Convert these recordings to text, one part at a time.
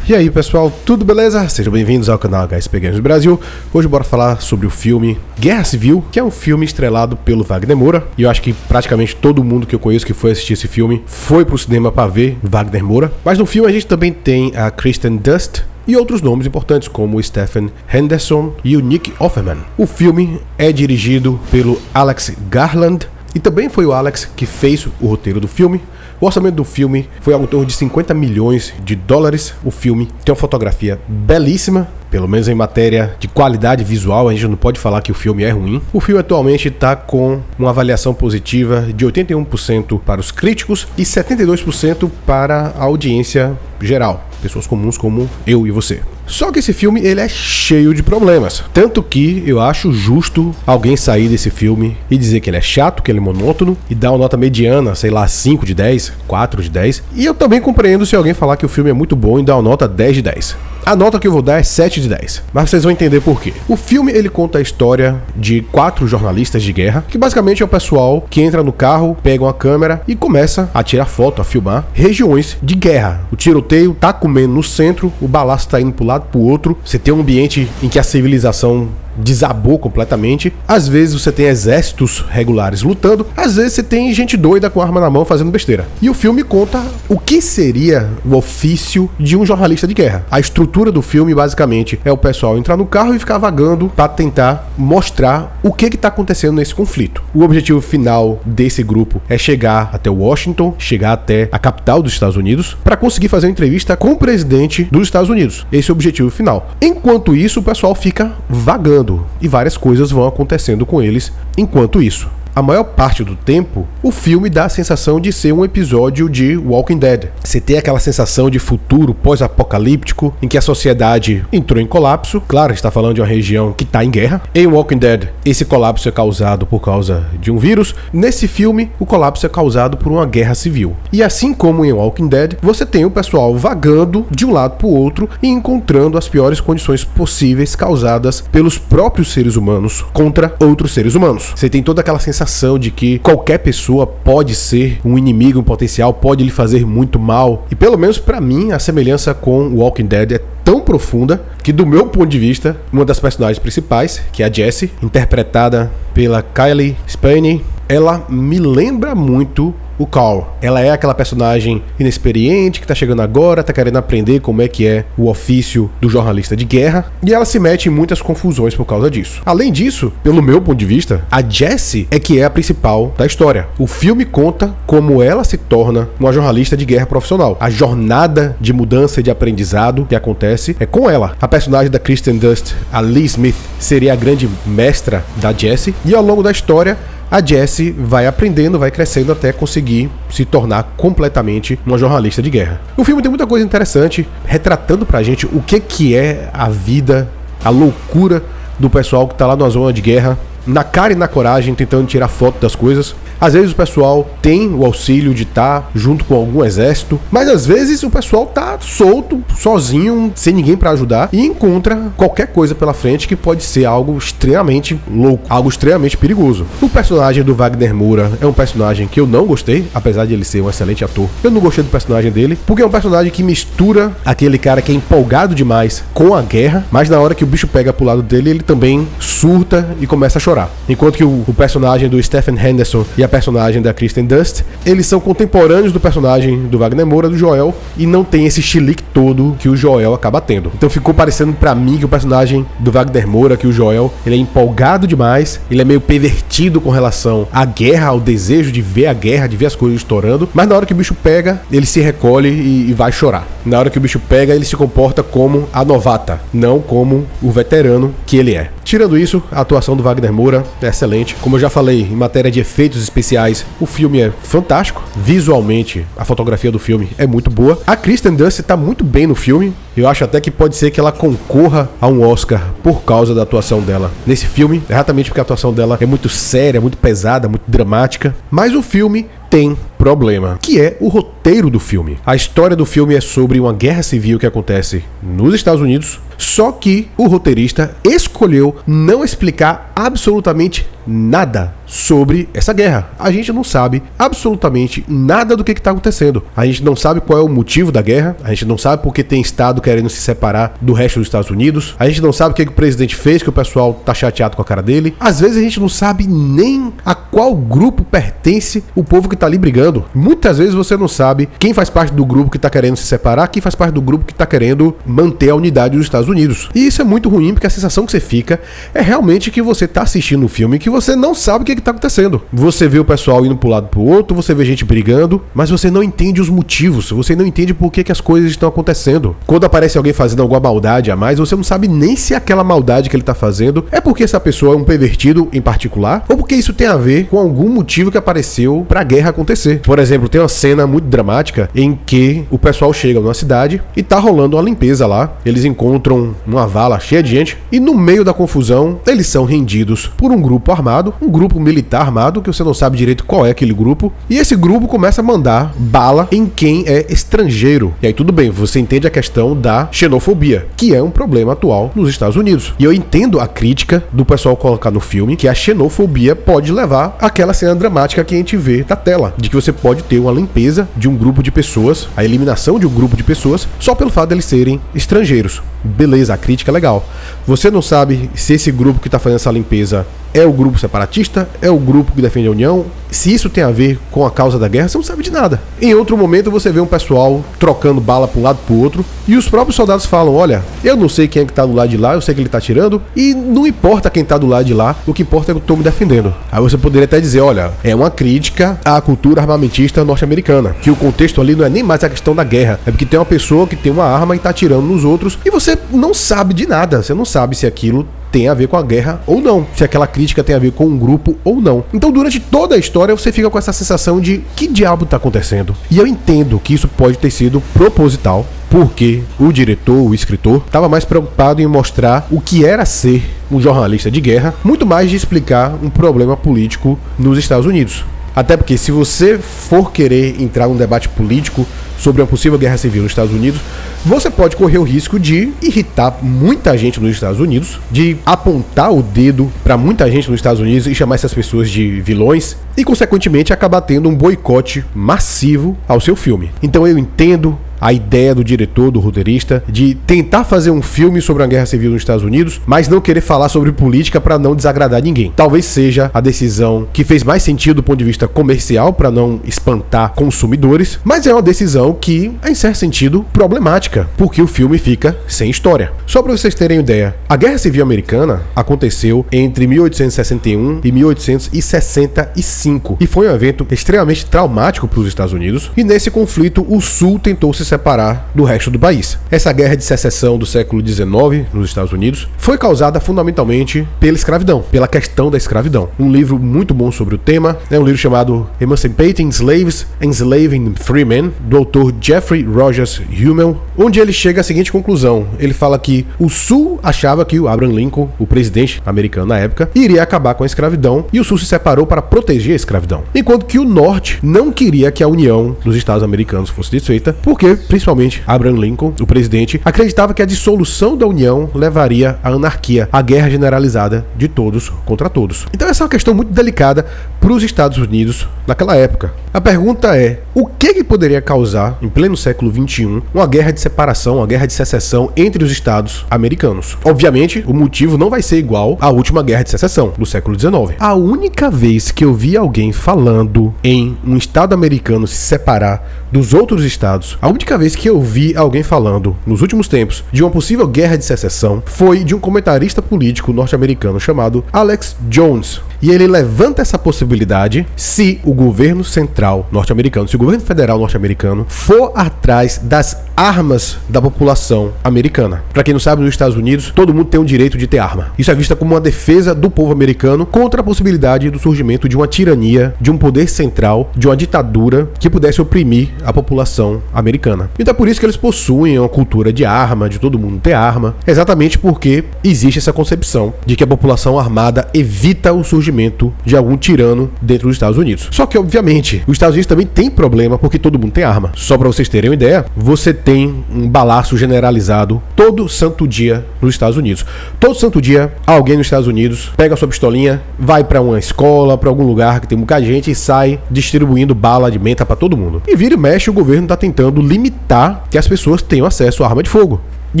E aí pessoal, tudo beleza? Sejam bem-vindos ao canal HSP Games Brasil. Hoje bora falar sobre o filme Guerra Civil, que é um filme estrelado pelo Wagner Moura. E eu acho que praticamente todo mundo que eu conheço que foi assistir esse filme foi pro cinema pra ver Wagner Moura. Mas no filme a gente também tem a Kristen Dunst e outros nomes importantes como o Stephen Henderson e o Nick Offerman. O filme é dirigido pelo Alex Garland e também foi o Alex que fez o roteiro do filme. O orçamento do filme foi algo em torno de 50 milhões de dólares. O filme tem uma fotografia belíssima, pelo menos em matéria de qualidade visual, a gente não pode falar que o filme é ruim. O filme atualmente está com uma avaliação positiva de 81% para os críticos e 72% para a audiência geral, pessoas comuns como eu e você. Só que esse filme ele é cheio de problemas, tanto que eu acho justo alguém sair desse filme e dizer que ele é chato, que ele é monótono e dar uma nota mediana, sei lá, 5 de 10, 4 de 10. E eu também compreendo se alguém falar que o filme é muito bom e dar uma nota 10 de 10. A nota que eu vou dar é 7 de 10, mas vocês vão entender por quê. O filme ele conta a história de 4 jornalistas de guerra, que basicamente é o pessoal que entra no carro, pega uma câmera e começa a tirar foto, a filmar regiões de guerra. O tiroteio tá comendo no centro, o balaço tá indo pro lado pro outro, você tem um ambiente em que a civilização desabou completamente. Às vezes você tem exércitos regulares lutando, às vezes você tem gente doida com arma na mão fazendo besteira. E o filme conta o que seria o ofício de um jornalista de guerra. A estrutura do filme basicamente é o pessoal entrar no carro e ficar vagando para tentar mostrar o que está acontecendo nesse conflito. O objetivo final desse grupo é chegar até Washington, chegar até a capital dos Estados Unidos para conseguir fazer uma entrevista com o presidente dos Estados Unidos. Esse é o objetivo final. Enquanto isso, o pessoal fica vagando e várias coisas vão acontecendo com eles enquanto isso. A maior parte do tempo, o filme dá a sensação de ser um episódio de Walking Dead. Você tem aquela sensação de futuro pós-apocalíptico, em que a sociedade entrou em colapso. Claro, a gente está falando de uma região que está em guerra. Em Walking Dead, esse colapso é causado por causa de um vírus. Nesse filme, o colapso é causado por uma guerra civil. E assim como em Walking Dead, você tem o pessoal vagando de um lado para o outro e encontrando as piores condições possíveis causadas pelos próprios seres humanos contra outros seres humanos. Você tem toda aquela sensação de que qualquer pessoa pode ser um inimigo em potencial, pode lhe fazer muito mal. E pelo menos pra mim, a semelhança com Walking Dead é tão profunda que, do meu ponto de vista, uma das personagens principais, que é a Jessie, interpretada pela Cailee Spaeny, ela me lembra muito o Carl. Ela é aquela personagem inexperiente que tá chegando agora, tá querendo aprender como é que é o ofício do jornalista de guerra, e ela se mete em muitas confusões por causa disso. Além disso, pelo meu ponto de vista, a Jessie é que é a principal da história. O filme conta como ela se torna uma jornalista de guerra profissional. A jornada de mudança e de aprendizado que acontece é com ela. A personagem da Kristen Dunst, a Lee Smith, seria a grande mestra da Jessie, e ao longo da história a Jessie vai aprendendo, vai crescendo até conseguir se tornar completamente uma jornalista de guerra. O filme tem muita coisa interessante, retratando pra gente o que é a vida, a loucura do pessoal que tá lá na zona de guerra, na cara e na coragem, tentando tirar foto das coisas. Às vezes o pessoal tem o auxílio de estar junto com algum exército, mas às vezes o pessoal tá solto, sozinho, sem ninguém pra ajudar, e encontra qualquer coisa pela frente que pode ser algo extremamente louco, algo extremamente perigoso. O personagem do Wagner Moura é um personagem que eu não gostei, apesar de ele ser um excelente ator. Eu não gostei do personagem dele, porque é um personagem que mistura aquele cara que é empolgado demais com a guerra, mas na hora que o bicho pega pro lado dele, ele também surta e começa a chorar. Enquanto que o personagem do Stephen Henderson e a personagem da Kristen Dunst, eles são contemporâneos do personagem do Wagner Moura, do Joel, e não tem esse chilique todo que o Joel acaba tendo. Então ficou parecendo pra mim que o personagem do Wagner Moura, que o Joel, ele é empolgado demais, ele é meio pervertido com relação à guerra, ao desejo de ver a guerra, de ver as coisas estourando, mas na hora que o bicho pega, ele se recolhe e vai chorar. Na hora que o bicho pega, ele se comporta como a novata, não como o veterano que ele é. Tirando isso, a atuação do Wagner Moura é excelente. Como eu já falei, em matéria de efeitos especiais, o filme é fantástico. Visualmente, a fotografia do filme é muito boa. A Kristen Dunst tá muito bem no filme. Eu acho até que pode ser que ela concorra a um Oscar por causa da atuação dela nesse filme, exatamente porque a atuação dela é muito séria, muito pesada, muito dramática. Mas o filme tem problema, que é o roteiro roteiro do filme. A história do filme é sobre uma guerra civil que acontece nos Estados Unidos, só que o roteirista escolheu não explicar absolutamente nada sobre essa guerra. A gente não sabe absolutamente nada do que está acontecendo. A gente não sabe qual é o motivo da guerra, a gente não sabe por que tem estado querendo se separar do resto dos Estados Unidos, a gente não sabe o que o presidente fez, que o pessoal tá chateado com a cara dele. Às vezes a gente não sabe nem a qual grupo pertence o povo que tá ali brigando. Muitas vezes você não sabe quem faz parte do grupo que tá querendo se separar, quem faz parte do grupo que tá querendo manter a unidade dos Estados Unidos. E isso é muito ruim, porque a sensação que você fica é realmente que você tá assistindo um filme que você não sabe o que tá acontecendo. Você vê o pessoal indo pro lado pro outro, você vê gente brigando, mas você não entende os motivos, você não entende por que as coisas estão acontecendo. Quando aparece alguém fazendo alguma maldade a mais, você não sabe nem se aquela maldade que ele tá fazendo é porque essa pessoa é um pervertido em particular, ou porque isso tem a ver com algum motivo que apareceu pra guerra acontecer. Por exemplo, tem uma cena muito dramática em que o pessoal chega numa cidade e tá rolando uma limpeza lá. Eles encontram uma vala cheia de gente e no meio da confusão eles são rendidos por um grupo armado, um grupo militar armado, que você não sabe direito qual é aquele grupo, e esse grupo começa a mandar bala em quem é estrangeiro. E aí tudo bem, você entende a questão da xenofobia, que é um problema atual nos Estados Unidos. E eu entendo a crítica do pessoal colocar no filme que a xenofobia pode levar àquela cena dramática que a gente vê na tela, de que você pode ter uma limpeza de um grupo de pessoas, a eliminação de um grupo de pessoas, só pelo fato de eles serem estrangeiros. Beleza, a crítica é legal. Você não sabe se esse grupo que está fazendo essa limpeza é o grupo separatista, é o grupo que defende a União, se isso tem a ver com a causa da guerra, você não sabe de nada. Em outro momento você vê um pessoal trocando bala para um lado para o outro, e os próprios soldados falam, olha, eu não sei quem é que tá do lado de lá, eu sei que ele tá atirando, e não importa quem tá do lado de lá, o que importa é que eu tô me defendendo. Aí você poderia até dizer, olha, é uma crítica à cultura armamentista norte-americana, que o contexto ali não é nem mais a questão da guerra, é porque tem uma pessoa que tem uma arma e tá atirando nos outros, e você não sabe de nada, você não sabe se aquilo tem a ver com a guerra ou não, se aquela crítica tem a ver com um grupo ou não. Então durante toda a história você fica com essa sensação de que diabo tá acontecendo? E eu entendo que isso pode ter sido proposital, porque o diretor, o escritor, estava mais preocupado em mostrar o que era ser um jornalista de guerra, muito mais de explicar um problema político nos Estados Unidos. Até porque se você for querer entrar num debate político sobre uma possível guerra civil nos Estados Unidos, você pode correr o risco de irritar muita gente nos Estados Unidos, de apontar o dedo para muita gente nos Estados Unidos e chamar essas pessoas de vilões e, consequentemente, acabar tendo um boicote massivo ao seu filme. Então eu entendo a ideia do diretor, do roteirista, de tentar fazer um filme sobre uma guerra civil nos Estados Unidos, mas não querer falar sobre política para não desagradar ninguém. Talvez seja a decisão que fez mais sentido do ponto de vista comercial, para não espantar consumidores, mas é uma decisão que, em certo sentido, problemática, porque o filme fica sem história. Só para vocês terem ideia, a Guerra Civil Americana aconteceu entre 1861 e 1865, e foi um evento extremamente traumático para os Estados Unidos, e nesse conflito o Sul tentou se separar do resto do país. Essa guerra de secessão do século XIX nos Estados Unidos foi causada fundamentalmente pela escravidão, pela questão da escravidão. Um livro muito bom sobre o tema é um livro chamado Emancipating Slaves, Enslaving Free Men, do autor Jeffrey Rogers Hummel, onde ele chega à seguinte conclusão. Ele fala que o Sul achava que o Abraham Lincoln, o presidente americano na época, iria acabar com a escravidão, e o Sul se separou para proteger a escravidão, enquanto que o Norte não queria que a União dos Estados Americanos fosse desfeita, porque principalmente Abraham Lincoln, o presidente, acreditava que a dissolução da União levaria à anarquia, à guerra generalizada de todos contra todos. Então essa é uma questão muito delicada para os Estados Unidos naquela época. A pergunta é, o que poderia causar, em pleno século XXI, uma guerra de separação, uma guerra de secessão entre os Estados americanos? Obviamente, o motivo não vai ser igual à última guerra de secessão, do século XIX. A única vez que eu vi alguém falando em um Estado americano se separar dos outros estados, a única vez que eu vi alguém falando, nos últimos tempos, de uma possível guerra de secessão, foi de um comentarista político norte-americano chamado Alex Jones. E ele levanta essa possibilidade se o governo central norte-americano, se o governo federal norte-americano for atrás das armas da população americana. Para quem não sabe, nos Estados Unidos, todo mundo tem o direito de ter arma. Isso é visto como uma defesa do povo americano contra a possibilidade do surgimento de uma tirania, de um poder central, de uma ditadura que pudesse oprimir a população americana. americana. Então é por isso que eles possuem uma cultura de arma, de todo mundo ter arma, exatamente porque existe essa concepção de que a população armada evita o surgimento de algum tirano dentro dos Estados Unidos. Só que, obviamente, os Estados Unidos também tem problema porque todo mundo tem arma. Só para vocês terem uma ideia, você tem um balaço generalizado todo santo dia nos Estados Unidos. Todo santo dia, alguém nos Estados Unidos pega a sua pistolinha, vai para uma escola, para algum lugar que tem muita gente e sai distribuindo bala de menta para todo mundo. E vira e mexe, o governo tá tentando limitar que as pessoas tenham acesso à arma de fogo. E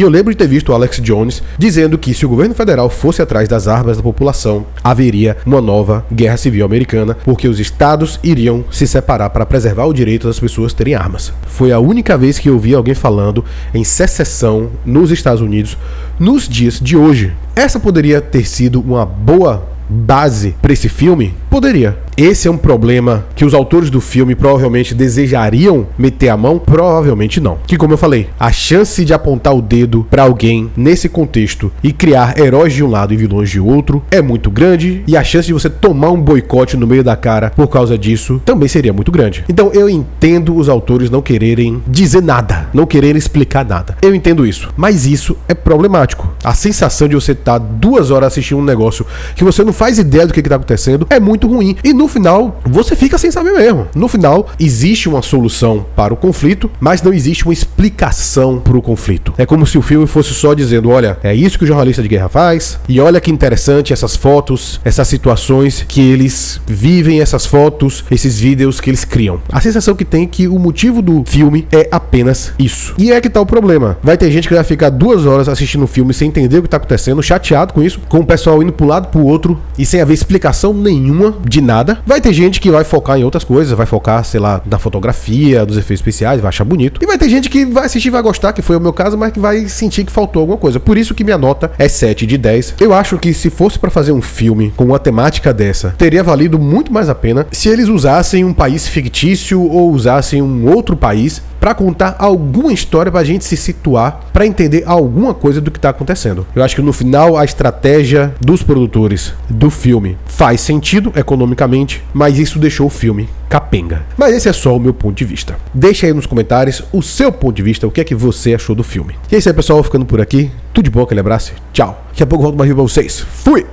eu lembro de ter visto o Alex Jones dizendo que se o governo federal fosse atrás das armas da população, haveria uma nova guerra civil americana, porque os estados iriam se separar para preservar o direito das pessoas terem armas. Foi a única vez que eu vi alguém falando em secessão nos Estados Unidos nos dias de hoje. Essa poderia ter sido uma boa base para esse filme? Poderia. Esse é um problema que os autores do filme provavelmente desejariam meter a mão? Provavelmente não. Que, como eu falei, a chance de apontar o dedo para alguém nesse contexto e criar heróis de um lado e vilões de outro é muito grande, e a chance de você tomar um boicote no meio da cara por causa disso também seria muito grande. Então eu entendo os autores não quererem dizer nada, não quererem explicar nada. Eu entendo isso, mas isso é problemático. A sensação de você estar 2 horas assistindo um negócio que você não faz ideia do que está acontecendo é muito ruim. E no final, você fica sem saber mesmo. No final, existe uma solução para o conflito, mas não existe uma explicação para o conflito. É como se o filme fosse só dizendo, olha, é isso que o jornalista de guerra faz, e olha que interessante essas fotos, essas situações que eles vivem, essas fotos, esses vídeos que eles criam. A sensação que tem é que o motivo do filme é apenas isso. E é que tá o problema. Vai ter gente que vai ficar 2 horas assistindo o filme sem entender o que tá acontecendo, chateado com isso, com o pessoal indo pro lado pro outro e sem haver explicação nenhuma de nada. Vai ter gente que vai focar em outras coisas, vai focar, sei lá, na fotografia, dos efeitos especiais, vai achar bonito. E vai ter gente que vai assistir e vai gostar, que foi o meu caso, mas que vai sentir que faltou alguma coisa. Por isso que minha nota é 7 de 10. Eu acho que se fosse pra fazer um filme com uma temática dessa, teria valido muito mais a pena se eles usassem um país fictício ou usassem um outro país pra contar alguma história pra gente se situar, pra entender alguma coisa do que tá acontecendo. Eu acho que no final a estratégia dos produtores do filme faz sentido economicamente, mas isso deixou o filme capenga. Mas esse é só o meu ponto de vista. Deixa aí nos comentários o seu ponto de vista, o que é que você achou do filme. E é isso aí, pessoal, ficando por aqui. Tudo de bom, aquele abraço, tchau. Daqui a pouco eu volto mais vídeo pra vocês. Fui!